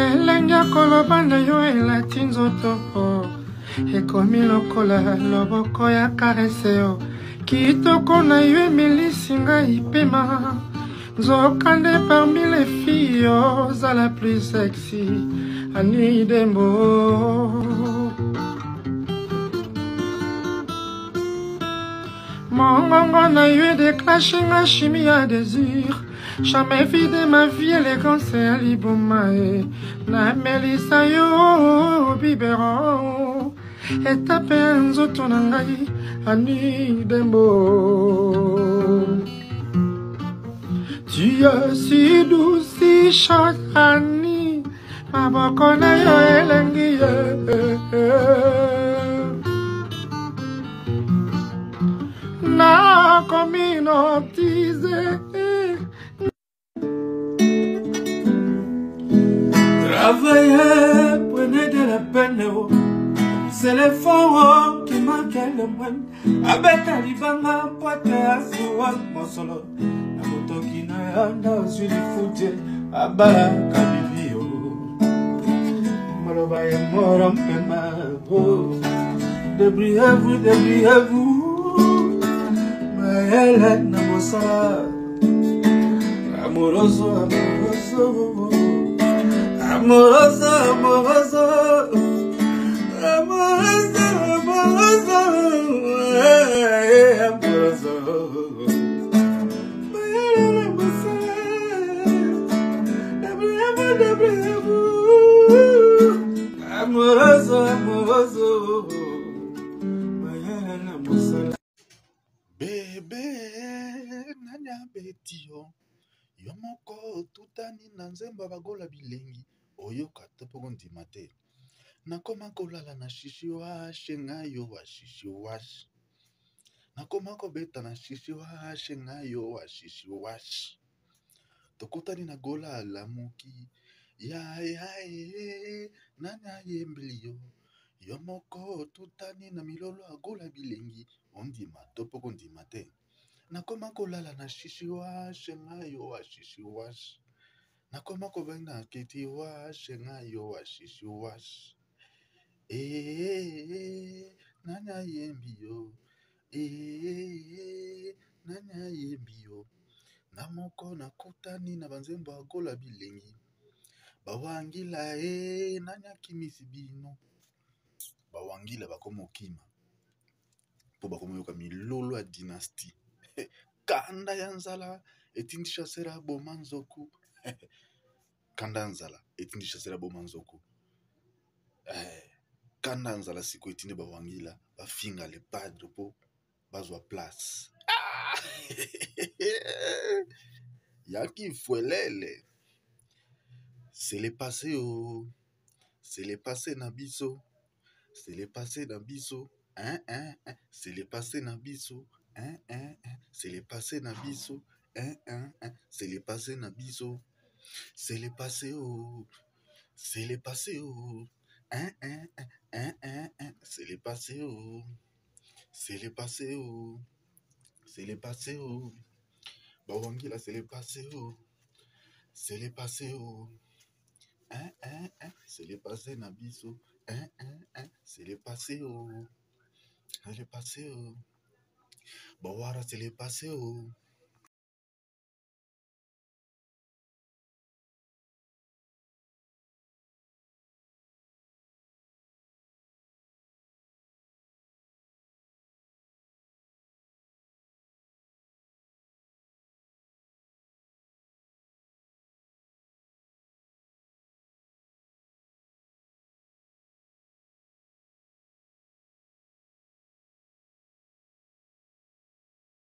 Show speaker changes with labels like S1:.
S1: Elenga koloba na yo elati nzoto ekomi lokola loboko ya karese yo kitoko na yo emilisi ngai pema nzokande parmi les filles oza la plus sexy Annie Dembo Mongongo na yo déclenché nga chimie à désir jamais vidé ma vie élégance ya libumae na melisa yo biberon etape ya nzoto na ngai Annie Dembo Tu es si douce, si chante Annie maboko na yo elengi na communautisé Travailler, prenez de la peine, c'est l'effort qui manque le moins. Avec un libanga, pote à soa, mon solo. La moto qui n'a pas sur les foutiers, à bas, cabivio. Maloba et mort en peine, débrouillez-vous. Mais elle est namosa. Amoroso, amoroso. Amoroso, amoroso, amoroso, amoroso, amoroso. Amoroso, amoroso,
S2: Bébé, nanya betio. Yomoko tutani na nzemba bagola bilengi oyo katopoko ndima te nakoma kolala na shishi washe ngayo wa shishi washe nakoma kobeta na shishi washe ngayo wa shishi washe tokutani na gola alamuki ya nanya yembilio yomoko tutani na milolo agola bilengi ondima topoko ndima te nakoma kolala na shishi washe ngayo wa shishi washe nakoma kobenda keti washe ngayo wa shishi washe nanya yembio nanya yembio namoko nakutani na banzembo agola bilengi bawangila nanya kimisi bino bawangila bakoma okima po bakoma yoka milolo ya dynastie kanda ya nzala etindisha sera boma nzoku kanda ya nzala etindisha sera boma nzoku kanda ya nzala siko etindi bawangila bafinga le padre po bazwa place yaki fwelele c'est le passé c'est le passé na biso c'est le passé na biso c'est le passé na biso c'est le passé na biso c'est le passé na biso c'est le passé c'est le passé c'est le passé c'est le passé c'est le passé bawangila c'est le passé c'est le passé c'est le passé na biso c'est le passé c'est le passé bawara c'est le passé